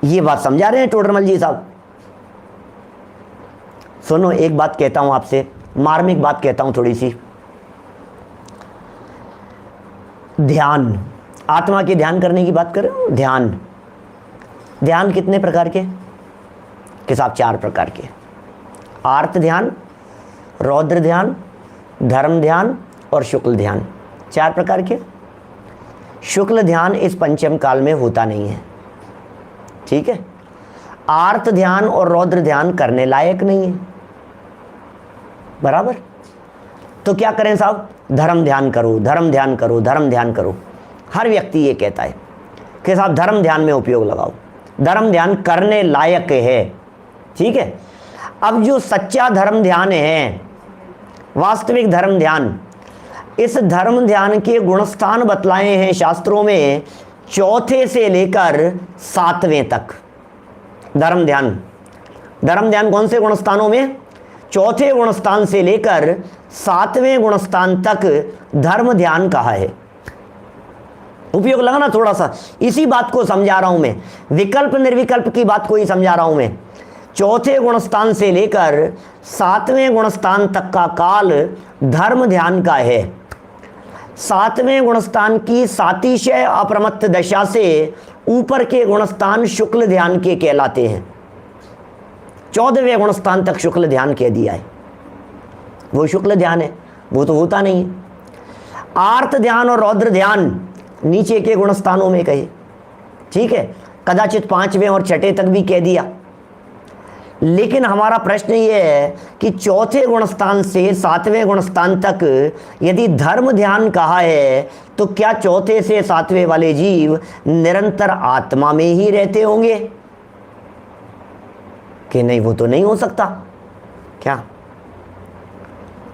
ये बात समझा रहे हैं टोडरमल जी साहब? सुनो, एक बात कहता हूं आपसे, मार्मिक बात कहता हूं थोड़ी सी। ध्यान, आत्मा के ध्यान करने की बात कर रहे हो। ध्यान, ध्यान कितने प्रकार के? कि साहब 4 प्रकार के। आर्त ध्यान, रौद्र ध्यान, धर्म ध्यान और शुक्ल ध्यान, 4 प्रकार के। शुक्ल ध्यान इस पंचम काल में होता नहीं है, ठीक है। आर्त ध्यान और रौद्र ध्यान करने लायक नहीं है, बराबर। तो क्या करें साहब? धर्म ध्यान करो, धर्म ध्यान करो, धर्म ध्यान करो। हर व्यक्ति ये कहता है कि साहब धर्म ध्यान में उपयोग लगाओ, धर्म ध्यान करने लायक है, ठीक है। अब जो सच्चा धर्म ध्यान है, वास्तविक धर्म ध्यान, इस धर्म ध्यान के गुणस्थान बतलाए हैं शास्त्रों में 4 से लेकर 7वें तक। धर्म ध्यान धर्म ध्यान कौन से गुणस्थानों में? चौथे गुणस्थान से लेकर 7वें गुणस्थान तक धर्म ध्यान कहा है। उपयोग लगा ना थोड़ा सा, इसी बात को समझा रहा हूं मैं, विकल्प निर्विकल्प की बात को ही समझा रहा हूं मैं। चौथे गुणस्थान से लेकर 7वें गुणस्थान तक का काल धर्म ध्यान का है। 7वें गुणस्थान की सातिशय अप्रमत्त दशा से ऊपर के गुणस्थान शुक्ल ध्यान के कहलाते हैं। 14वें गुणस्थान तक शुक्ल ध्यान कह दिया है, वो शुक्ल ध्यान है, वो तो होता नहीं है। आर्त ध्यान और रौद्र ध्यान नीचे के गुणस्थानों में कहे, ठीक है, कदाचित 5वें और 6ठे तक भी कह दिया। लेकिन हमारा प्रश्न ये है कि चौथे गुणस्थान से 7वें गुणस्थान तक यदि धर्म ध्यान कहा है तो क्या चौथे से 7वें वाले जीव निरंतर आत्मा में ही रहते होंगे कि नहीं? वो तो नहीं हो सकता। क्या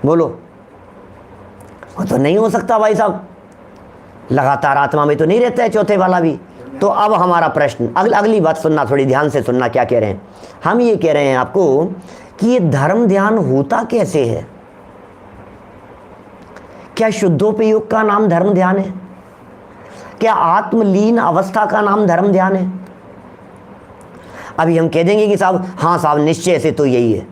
बोलो? वो तो नहीं हो सकता भाई साहब, लगातार आत्मा में तो नहीं रहता है चौथे वाला भी। तो अब हमारा प्रश्न, अगली बात सुनना, थोड़ी ध्यान से सुनना क्या कह रहे हैं। हम ये कह रहे हैं आपको कि ये धर्म ध्यान होता कैसे है? क्या शुद्धोपयोग का नाम धर्म ध्यान है? क्या आत्मलीन अवस्था का नाम धर्म ध्यान है? अभी हम कह देंगे कि साहब हाँ साहब निश्चय से तो यही है,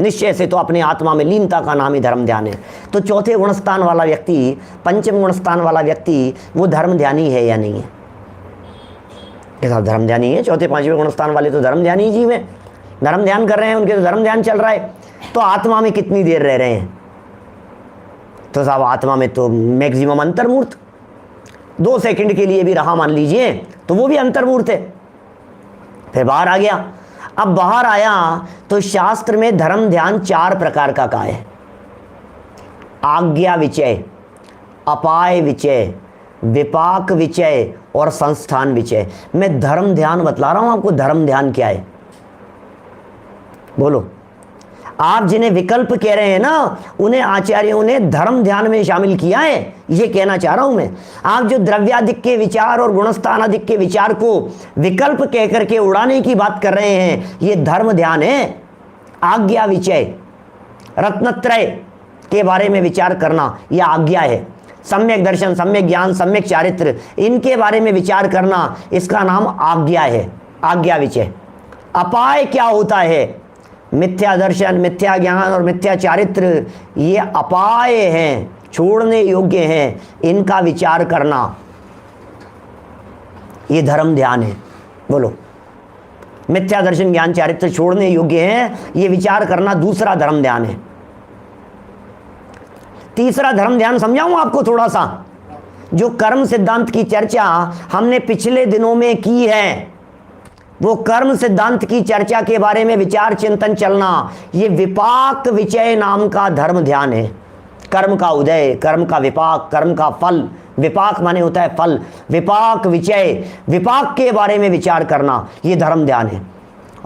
निश्चय से तो अपने आत्मा में लीनता का नाम ही धर्म ध्यान है। तो चौथे गुणस्थान वाला व्यक्ति, पंचम गुणस्थान वाला व्यक्ति, वो धर्म ध्यानी है या नहीं है? कि साहब धर्म ध्यानी है, चौथे 5वें गुणस्थान वाले तो धर्म ध्यानी जीव है, धर्म ध्यान कर रहे हैं, उनके तो धर्म ध्यान चल रहा है। तो आत्मा में कितनी देर रह रहे हैं? तो साहब आत्मा में तो मैक्सिमम अंतर्मूर्त, 2 सेकंड के लिए भी रहा मान लीजिए तो वो भी अंतर्मूर्त है। फिर बाहर आ गया। अब बाहर आया तो शास्त्र में धर्म ध्यान 4 प्रकार का कहा है। आज्ञा विचय, अपाय विचय, विपाक विचय और संस्थान विचय। मैं धर्म ध्यान बतला रहा हूं आपको, धर्म ध्यान क्या है बोलो। आप जिन्हें विकल्प कह रहे हैं ना, उन्हें आचार्यों ने धर्म ध्यान में शामिल किया है, ये कहना चाह रहा हूं मैं। आप जो द्रव्याधिक के विचार और गुणस्थान अधिक के विचार को विकल्प कह करके उड़ाने की बात कर रहे हैं, ये धर्म ध्यान है। आज्ञा विचय, रत्नत्रय के बारे में विचार करना, यह आज्ञा है। सम्यक दर्शन, सम्यक ज्ञान, सम्यक चारित्र, इनके बारे में विचार करना, इसका नाम आज्ञा है, आज्ञा विचय। अपाय क्या होता है? मिथ्या दर्शन, मिथ्या ज्ञान और मिथ्या चारित्र, ये अपाय हैं, छोड़ने योग्य हैं, इनका विचार करना, ये धर्म ध्यान है। बोलो, मिथ्या दर्शन, ज्ञान, चारित्र छोड़ने योग्य हैं, ये विचार करना दूसरा धर्म ध्यान है। तीसरा धर्म ध्यान समझाऊं आपको थोड़ा सा, जो कर्म सिद्धांत की चर्चा हमने पिछले दिनों में की है, वो कर्म सिद्धांत की चर्चा के बारे में विचार चिंतन चलना, ये विपाक विचय नाम का धर्म ध्यान है। कर्म का उदय, कर्म का विपाक, कर्म का फल, विपाक माने होता है फल, विपाक विचय, विपाक के बारे में विचार करना, ये धर्म ध्यान है।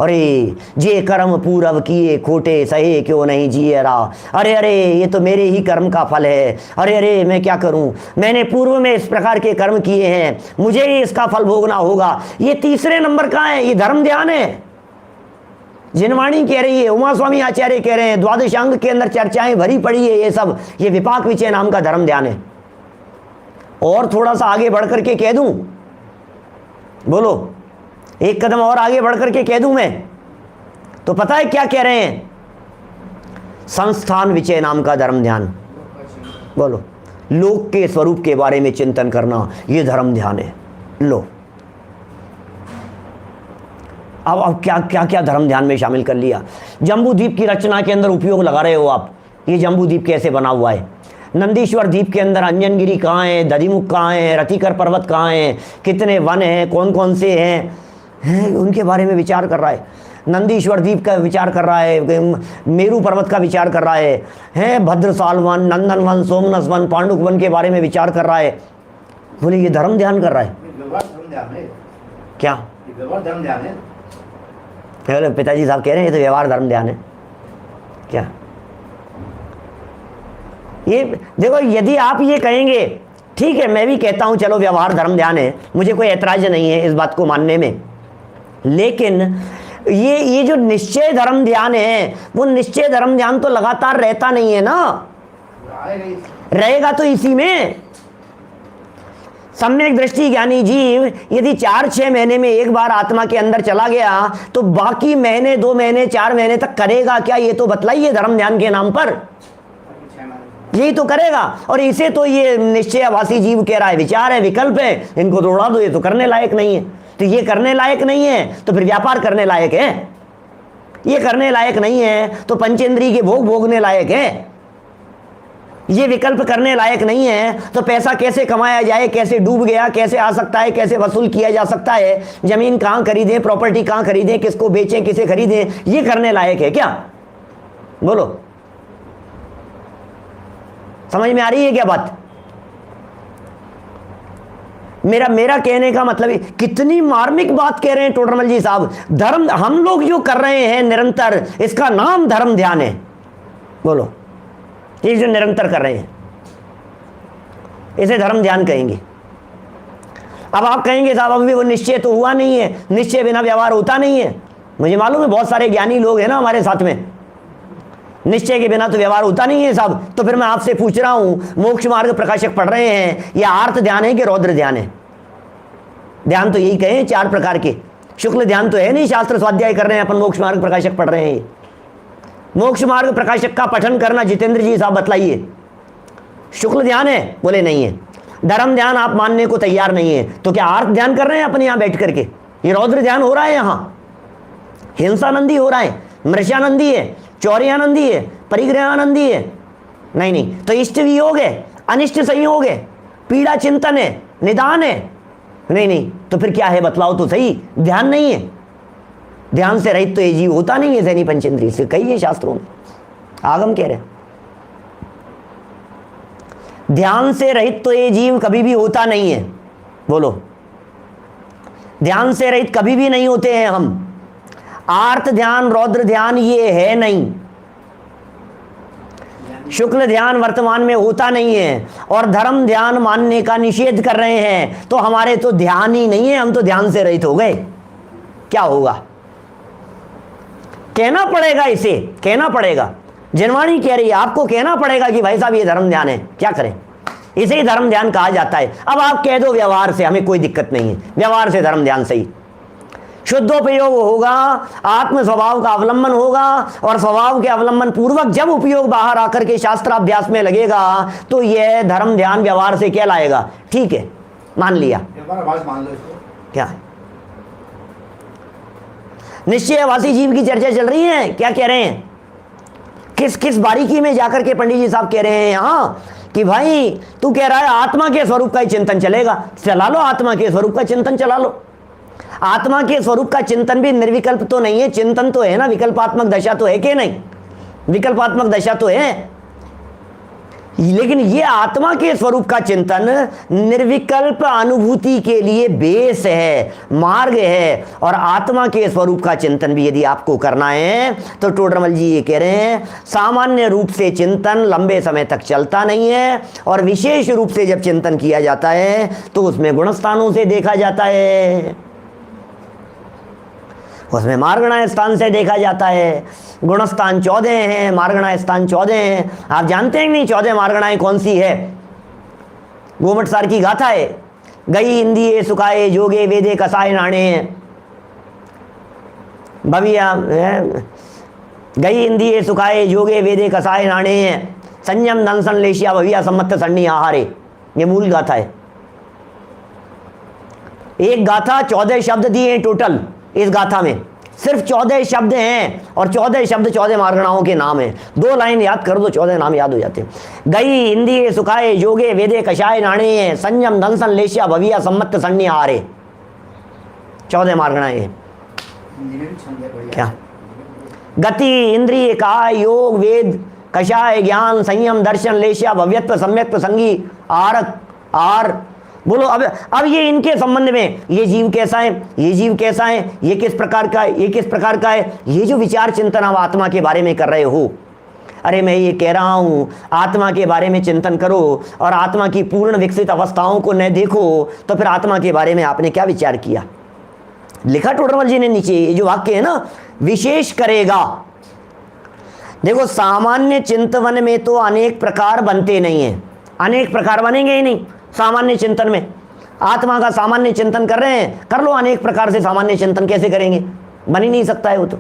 अरे जे कर्म पूरब किए खोटे सहे क्यों नहीं जिए रहा, अरे अरे ये तो मेरे ही कर्म का फल है, अरे अरे मैं क्या करूं, मैंने पूर्व में इस प्रकार के कर्म किए हैं, मुझे ही इसका फल भोगना होगा, ये तीसरे नंबर का है, ये धर्म ध्यान है। जिनवाणी कह रही है, उमा स्वामी आचार्य कह रहे हैं, द्वादशांग के अंदर चर्चाएं भरी पड़ी है, ये सब ये विपाक विचय नाम का धर्म ध्यान है। और थोड़ा सा आगे बढ़ करके कह दूं, बोलो, एक कदम और आगे बढ़ करके कह दूं मैं, तो पता है क्या कह रहे हैं? संस्थान विचय नाम का धर्म ध्यान। बोलो, लोक के स्वरूप के बारे में चिंतन करना, यह धर्म ध्यान है। लो, अब क्या क्या क्या धर्म ध्यान में शामिल कर लिया। जम्बू द्वीप की रचना के अंदर उपयोग लगा रहे हो आप, ये जम्बू द्वीप कैसे बना हुआ है। नंदीश्वर द्वीप के अंदर अंजनगिरी कहाँ है, दधिमुख कहाँ है, रतिकर पर्वत कहाँ है, कितने वन हैं, कौन कौन से हैं, उनके बारे में विचार कर रहा है। नंदीश्वर द्वीप का विचार कर रहा है, मेरू पर्वत का विचार कर रहा है, भद्रसाल वन, नंदन वन, सोमनस वन, पांडुक वन के बारे में विचार कर रहा है। बोले ये धर्म ध्यान कर रहा है क्या? धर्म ध्यान है। पिताजी साहब कह रहे हैं ये तो व्यवहार धर्म ध्यान है क्या? ये देखो, यदि आप ये कहेंगे ठीक है, मैं भी कहता हूं चलो व्यवहार धर्म ध्यान है, मुझे कोई ऐतराज नहीं है इस बात को मानने में, लेकिन ये जो निश्चय धर्म ध्यान है, वो निश्चय धर्म ध्यान तो लगातार रहता नहीं है ना, रहेगा तो इसी में। सम्यक दृष्टि ज्ञानी जीव यदि 4-6 महीने में एक बार आत्मा के अंदर चला गया तो बाकी महीने, 2 महीने, 4 महीने तक करेगा क्या, ये तो बतलाइए धर्म ध्यान के नाम पर। यही तो करेगा। और इसे तो ये निश्चयाभासी जीव कह रहा है विचार है, विकल्प है, इनको तो उड़ा दो, ये तो करने लायक नहीं है। तो ये करने लायक नहीं है तो फिर व्यापार करने लायक है, ये करने लायक नहीं है तो पंचेंद्रिय के भोग भोगने लायक है, ये विकल्प करने लायक नहीं है तो पैसा कैसे कमाया जाए, कैसे डूब गया, कैसे आ सकता है, कैसे वसूल किया जा सकता है, जमीन कहां खरीदें, प्रॉपर्टी कहां खरीदें, किसको बेचें, किसे खरीदें, ये करने लायक है क्या? बोलो, समझ में आ रही है क्या बात? मेरा कहने का मतलब, कितनी मार्मिक बात कह रहे हैं टोडरमल जी साहब। धर्म हम लोग जो कर रहे हैं निरंतर, इसका नाम धर्म ध्यान है। बोलो, ये जो निरंतर कर रहे हैं इसे धर्म ध्यान कहेंगे। अब आप कहेंगे साहब अभी वो निश्चय तो हुआ नहीं है, निश्चय बिना व्यवहार होता नहीं है। मुझे मालूम है बहुत सारे ज्ञानी लोग हैं ना हमारे साथ में, निश्चय के बिना तो व्यवहार होता नहीं है साहब। तो फिर मैं आपसे पूछ रहा हूं, मोक्ष मार्ग प्रकाशक पढ़ रहे हैं, या आर्त ध्यान है कि रौद्र ध्यान है? ध्यान तो यही कहे 4 प्रकार के, शुक्ल ध्यान तो है नहीं, शास्त्र स्वाध्याय कर रहे हैं अपन, मोक्ष मार्ग प्रकाशक पढ़ रहे हैं। मोक्ष मार्ग प्रकाशक का पठन करना जितेंद्र जी साहब बतलाइए, शुक्ल ध्यान है? बोले नहीं है। धर्म ध्यान आप मानने को तैयार नहीं है, तो क्या आर्त ध्यान कर रहे हैं अपने यहां बैठ करके? ये रौद्र ध्यान हो रहा है, यहां हिंसानंदी हो रहा है, मृषानंदी है, चौर्यानंदी है, परिग्रहानंदी है? नहीं नहीं। तो इष्ट वियोग है, अनिष्ट संयोग है, पीड़ा चिंतन है, निदान है? नहीं नहीं। तो फिर क्या है बतलाओ तो सही। ध्यान नहीं है, ध्यान से रहित तो ये जीव होता नहीं है जैनी पंचेंद्रिय से, कही है शास्त्रों में, आगम कह रहे हैं। ध्यान से रहित तो ये जीव कभी भी होता नहीं है। बोलो, ध्यान से रहित कभी भी नहीं होते हैं हम। आर्त ध्यान, रौद्र ध्यान ये है नहीं, शुक्ल ध्यान वर्तमान में होता नहीं है, और धर्म ध्यान मानने का निषेध कर रहे हैं। तो हमारे तो ध्यान ही नहीं है, हम तो ध्यान से रहित हो गए। क्या होगा? कहना पड़ेगा, इसे कहना पड़ेगा। जिनवाणी कह रही है आपको कहना पड़ेगा कि भाई साहब ये धर्म ध्यान है, क्या करें? इसे ही धर्म ध्यान कहा जाता है। अब आप कह दो व्यवहार से, हमें कोई दिक्कत नहीं है, व्यवहार से धर्म ध्यान सही, शुद्धोपयोग होगा, आत्म स्वभाव का अवलंबन होगा, और स्वभाव के अवलंबन पूर्वक जब उपयोग बाहर आकर के शास्त्राभ्यास में लगेगा तो यह धर्म ध्यान व्यवहार से क्या लाएगा? ठीक है, मान लिया। मान लो इसको। क्या निश्चयवासी जीव की चर्चा चल रही है? क्या कह रहे हैं? किस किस बारीकी में जाकर के पंडित जी साहब कह रहे हैं यहाँ कि भाई तू कह रहा है आत्मा के स्वरूप का ही चिंतन चलेगा, चला लो, आत्मा के स्वरूप का चिंतन चला लो। आत्मा के स्वरूप का चिंतन भी निर्विकल्प तो नहीं है, चिंतन तो है ना, विकल्पात्मक दशा तो है कि नहीं? विकल्पात्मक दशा तो है, लेकिन ये आत्मा के स्वरूप का चिंतन निर्विकल्प अनुभूति के लिए बेस है, मार्ग है। और आत्मा के स्वरूप का चिंतन भी यदि आपको करना है तो टोडरमल जी ये कह रहे हैं, सामान्य रूप से चिंतन लंबे समय तक चलता नहीं है, और विशेष रूप से जब चिंतन किया जाता है तो उसमें गुणस्थानों से देखा जाता है, उसमें मार्गणा स्थान से देखा जाता है। गुणस्थान 14 हैं, मार्गणा स्थान 14 हैं। आप जानते हैं नहीं 14 मार्गणाएं कौन सी है? गोमट सार की गाथा है, गई इंदिये सुखाए जोगे वेदे कसाए नाणे, भविया गई इंदिये सुखाए जोगे वेदे कसाए नाणे, संयम दंसन लेशिया भविया सम्मत सन्नी आहारे। ये मूल गाथा है। एक गाथा 14 शब्द दिए हैं टोटल, इस गाथा में सिर्फ 14 शब्द हैं, और 14 शब्द 14 मार्गणाओं के नाम हैं। 2 लाइन याद कर दो, 14 नाम याद हो जाते हैं। गई इंदिये सुखाए जोगे वेदे कषाय नाणे, संयम दंसन लेशिया भविया सम्मत सन्नी आहारे। 14 मार्गणाएं हैं। क्या? गति, इंद्रिय, काय, योग, वेद, कषाय, ज्ञान, संयम, दर्शन, लेशिया, भव्यत्व, सम्यक्त्व, संगी, आरक, आर। बोलो, अब ये इनके संबंध में, ये जीव कैसा है, ये जीव कैसा है, ये किस प्रकार का है, ये किस प्रकार का है, ये जो विचार चिंतन आप आत्मा के बारे में कर रहे हो, अरे मैं ये कह रहा हूं आत्मा के बारे में चिंतन करो, और आत्मा की पूर्ण विकसित अवस्थाओं को न देखो तो फिर आत्मा के बारे में आपने क्या विचार किया? लिखा टोडरमल जी ने नीचे, ये जो वाक्य है ना, विशेष करेगा। देखो सामान्य चिंतन में तो अनेक प्रकार बनते नहीं हैं, अनेक प्रकार बनेंगे ही नहीं सामान्य चिंतन में। आत्मा का सामान्य चिंतन कर रहे हैं, कर लो अनेक प्रकार से सामान्य चिंतन, कैसे करेंगे, बन ही नहीं सकता है वो तो।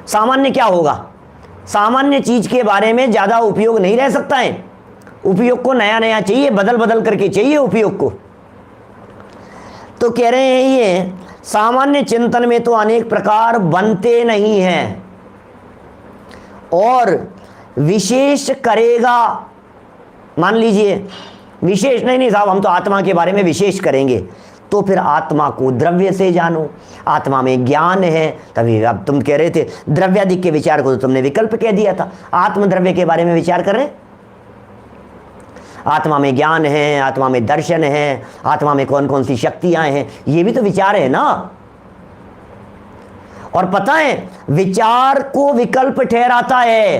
सामान्य क्या होगा, सामान्य चीज के बारे में ज्यादा उपयोग नहीं रह सकता है, उपयोग को नया नया चाहिए, बदल बदल करके चाहिए उपयोग को। तो कह रहे हैं ये सामान्य चिंतन में तो अनेक प्रकार बनते नहीं हैं, और विशेष करेगा, मान लीजिए विशेष नहीं साहब, हम तो आत्मा के बारे में विशेष करेंगे, तो फिर आत्मा को द्रव्य से जानो, आत्मा में ज्ञान है। तभी अब तुम कह रहे थे द्रव्यादि के विचार को तो तुमने विकल्प कह दिया था, आत्म द्रव्य के बारे में विचार कर रहे, आत्मा में ज्ञान है, आत्मा में दर्शन है, आत्मा में कौन कौन सी शक्तियां हैं, ये भी तो विचार है ना। और पता है विचार को विकल्प ठहराता है।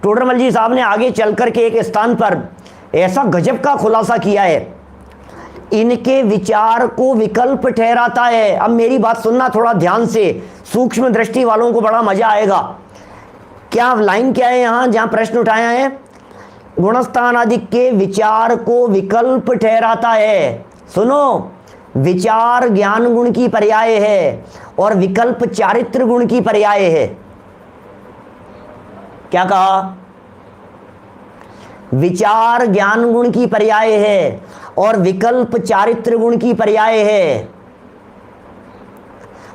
टोडरमल जी साहब ने आगे चल करके एक स्थान पर ऐसा गजब का खुलासा किया है, इनके विचार को विकल्प ठहराता है। अब मेरी बात सुनना थोड़ा ध्यान से, सूक्ष्म दृष्टि वालों को बड़ा मजा आएगा। क्या लाइन क्या है यहां जहां प्रश्न उठाया है, गुणस्थान आदि के विचार को विकल्प ठहराता है। सुनो, विचार ज्ञान गुण की पर्याय है और विकल्प चारित्र गुण की पर्याय है। क्या कहा, विचार ज्ञान गुण की पर्याय है और विकल्प चारित्र गुण की पर्याय है।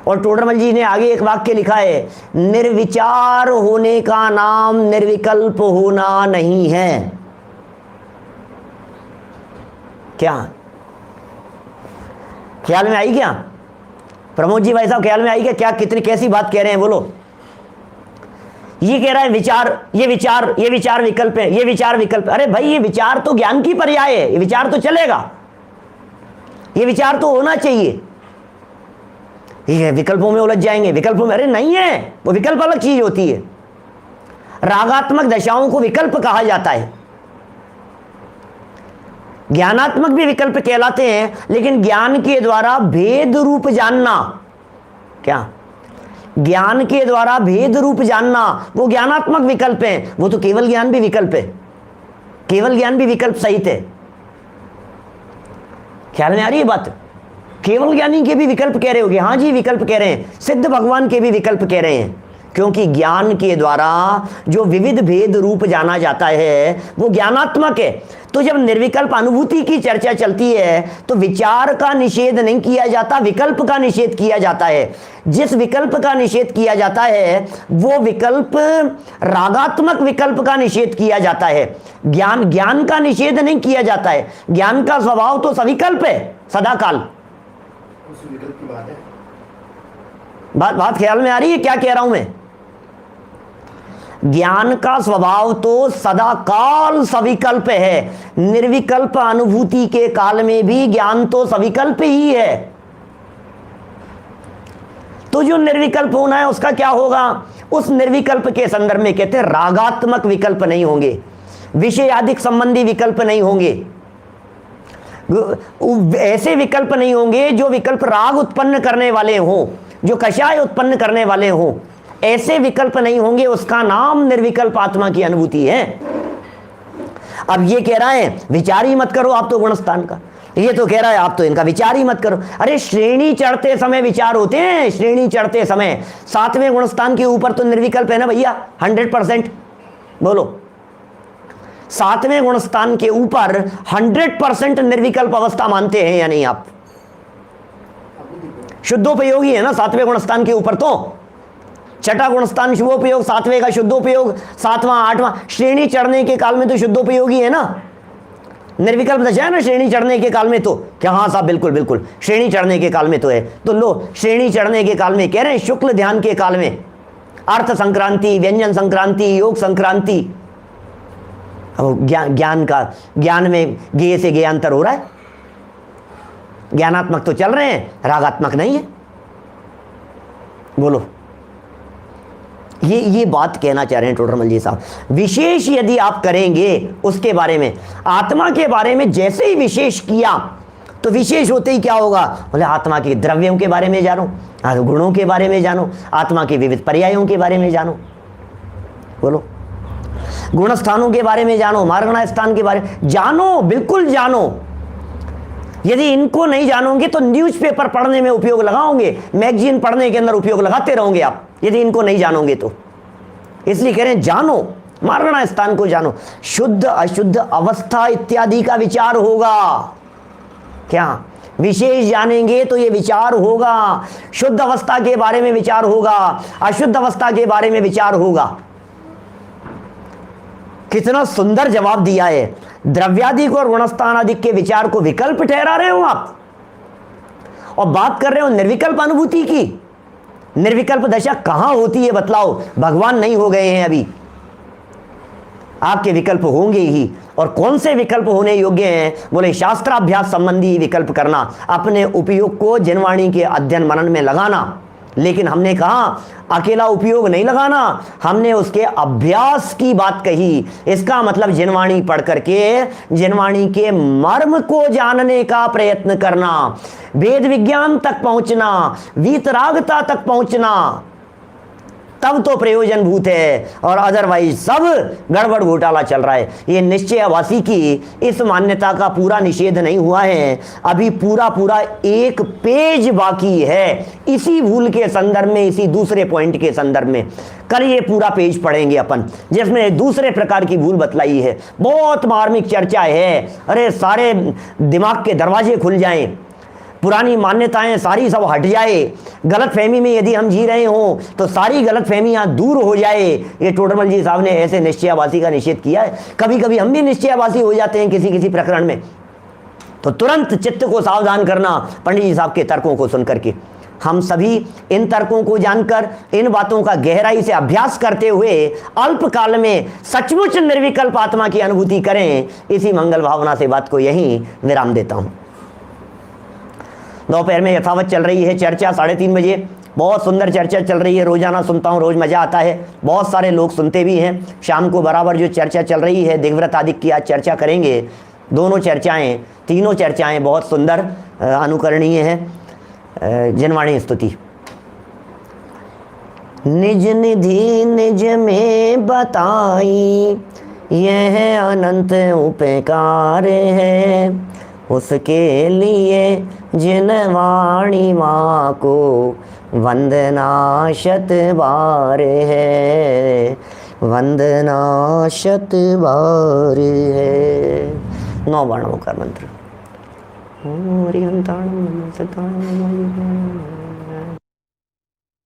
और टोडरमल जी ने आगे एक वाक्य लिखा है, निर्विचार होने का नाम निर्विकल्प होना नहीं है। क्या ख्याल में आई क्या प्रमोद जी भाई साहब, ख्याल में आई क्या, क्या कितनी कैसी बात कह रहे हैं बोलो। ये कह रहा है विचार, ये विचार विकल्प है, ये विचार विकल्प। अरे भाई ये विचार तो ज्ञान की पर्याय है, ये विचार तो चलेगा, ये विचार तो होना चाहिए। ये विकल्पों में उलझ जाएंगे, विकल्पों में, अरे नहीं है, वो विकल्प अलग चीज होती है। रागात्मक दशाओं को विकल्प कहा जाता है, ज्ञानात्मक भी विकल्प कहलाते हैं, लेकिन ज्ञान के द्वारा भेद रूप जानना, क्या ज्ञान के द्वारा भेद रूप जानना, वो ज्ञानात्मक विकल्प है। वो तो केवल ज्ञान भी विकल्प है, केवल ज्ञान भी विकल्प सहित है। ख्याल में आ रही है बात, केवल ज्ञानी के भी विकल्प कह रहे होगे, हाँ जी विकल्प कह रहे हैं, सिद्ध भगवान के भी विकल्प कह रहे हैं, क्योंकि ज्ञान के द्वारा जो विविध भेद रूप जाना जाता है वो ज्ञानात्मक है। तो जब निर्विकल्प अनुभूति की चर्चा चलती है तो विचार का निषेध नहीं किया जाता, विकल्प का निषेध किया जाता है। जिस विकल्प का निषेध किया जाता है वो विकल्प रागात्मक विकल्प का निषेध किया जाता है, ज्ञान का निषेध नहीं किया जाता है। ज्ञान का स्वभाव तो सविकल्प है सदाकाल। विकल्प की बात है, बात ख्याल में आ रही है क्या कह रहा हूं मैं। ज्ञान का स्वभाव तो सदा काल सविकल्प है, निर्विकल्प अनुभूति के काल में भी ज्ञान तो सविकल्प ही है। तो जो निर्विकल्प होना है उसका क्या होगा, उस निर्विकल्प के संदर्भ में कहते हैं रागात्मक विकल्प नहीं होंगे, विषयादिक संबंधी विकल्प नहीं होंगे, ऐसे विकल्प नहीं होंगे जो विकल्प राग उत्पन्न करने वाले हों, जो कषाय उत्पन्न करने वाले हों, ऐसे विकल्प नहीं होंगे। उसका नाम निर्विकल्प आत्मा की अनुभूति है। अब ये कह रहा है विचार ही मत करो आप तो गुणस्थान का, ये तो कह रहा है आप तो इनका विचार ही मत करो। अरे श्रेणी चढ़ते समय विचार होते हैं, श्रेणी चढ़ते समय। 7वें गुणस्थान के ऊपर तो निर्विकल्प है ना भैया, 100%। बोलो 7वें गुणस्थान के ऊपर 100% निर्विकल्प अवस्था मानते हैं या नहीं आप? शुद्धोपयोगी है ना 7वें गुणस्थान के ऊपर। तो छठा गुणस्थान शुभोपयोग, 7वें का शुद्धोपयोग, 7वां 8वां श्रेणी चढ़ने के काल में तो शुद्धोपयोगी है ना, निर्विकल्प दशा है ना श्रेणी चढ़ने के काल में। तो क्या हाँ साहब बिल्कुल बिल्कुल श्रेणी चढ़ने के काल में तो है। तो लो श्रेणी चढ़ने के काल में कह रहे हैं शुक्ल ध्यान के काल में अर्थ संक्रांति, व्यंजन संक्रांति, योग संक्रांति। अब ज्ञान में ज्ञेय से ज्ञेयांतर हो रहा है, ज्ञानात्मक तो चल रहे हैं, रागात्मक नहीं है। बोलो ये बात कहना चाह रहे हैं टोडरमल जी साहब। विशेष यदि आप करेंगे उसके बारे में, आत्मा के बारे में जैसे ही विशेष किया तो विशेष होते ही क्या होगा, बोले आत्मा के द्रव्यों के बारे में जानो, गुणों के बारे में जानो, आत्मा के विविध पर्यायों के बारे में जानो, बोलो गुण स्थानों के बारे में जानो, मार्गणा स्थान के बारे में जानो, बिल्कुल जानो। यदि इनको नहीं जानोगे तो न्यूज़पेपर पढ़ने में उपयोग लगाओगे, मैगजीन पढ़ने के अंदर उपयोग लगाते रहोगे आप, यदि इनको नहीं जानोगे तो। इसलिए कह रहे हैं जानो, मार्गणा स्थान को जानो, शुद्ध अशुद्ध अवस्था इत्यादि का विचार होगा। क्या विशेष जानेंगे तो ये विचार होगा, शुद्ध अवस्था के बारे में विचार होगा, अशुद्ध अवस्था के बारे में विचार होगा। कितना सुंदर जवाब दिया है। द्रव्यादिक और गुणस्थानादिक के विचार को विकल्प ठहरा रहे हो आप, और बात कर रहे हो निर्विकल्प अनुभूति की। निर्विकल्प दशा कहां होती है बतलाओ, भगवान नहीं हो गए हैं अभी, आपके विकल्प होंगे ही। और कौन से विकल्प होने योग्य हैं, बोले शास्त्राभ्यास संबंधी विकल्प करना, अपने उपयोग को जिनवाणी के अध्ययन मनन में लगाना। लेकिन हमने कहा अकेला उपयोग नहीं लगाना, हमने उसके अभ्यास की बात कही। इसका मतलब जिनवाणी पढ़ करके जिनवाणी के मर्म को जानने का प्रयत्न करना, वेद विज्ञान तक पहुंचना, वीतरागता तक पहुंचना, तब तो प्रयोजनभूत है। और अदरवाइज सब गड़बड़ घोटाला चल रहा है। ये निश्चयावासी की इस मान्यता का पूरा निषेध नहीं हुआ है, अभी पूरा पूरा एक पेज बाकी है इसी भूल के संदर्भ में, इसी दूसरे पॉइंट के संदर्भ में। कल ये पूरा पेज पढ़ेंगे अपन, जिसमें दूसरे प्रकार की भूल बतलाई है। बहुत मार्मिक चर्चा है, अरे सारे दिमाग के दरवाजे खुल जाएं, पुरानी मान्यताएं सारी सब हट जाए, गलत फहमी में यदि हम जी रहे हों तो सारी गलत फहमियां दूर हो जाए। ये टोडरमल जी साहब ने ऐसे निश्चयावासी का निषेध किया है। कभी कभी हम भी निश्चयावासी हो जाते हैं किसी किसी प्रकरण में, तो तुरंत चित्त को सावधान करना पंडित जी साहब के तर्कों को सुनकर के। हम सभी इन तर्कों को जानकर, इन बातों का गहराई से अभ्यास करते हुए अल्प काल में सचमुच निर्विकल्प आत्मा की अनुभूति करें। इसी मंगल भावना से बात को यहीं विराम देता हूं। दोपहर में यथावत चल रही है चर्चा, 3:30 बजे बहुत सुंदर चर्चा चल रही है। रोजाना सुनता हूँ, रोज मजा आता है, बहुत सारे लोग सुनते भी हैं। शाम को बराबर जो चर्चा चल रही है दिग्व्रत आदि की आज चर्चा करेंगे। दोनों चर्चाएं, तीनों चर्चाएं बहुत सुंदर अनुकरणीय हैं। जिनवाणी स्तुति। निज निधि निज में बताई, यह अनंत उपकार है, उसके लिए जिनवाणी माँ को वंदना शत बार है, वंदना शत बार है। 9 बाणों का मंत्र।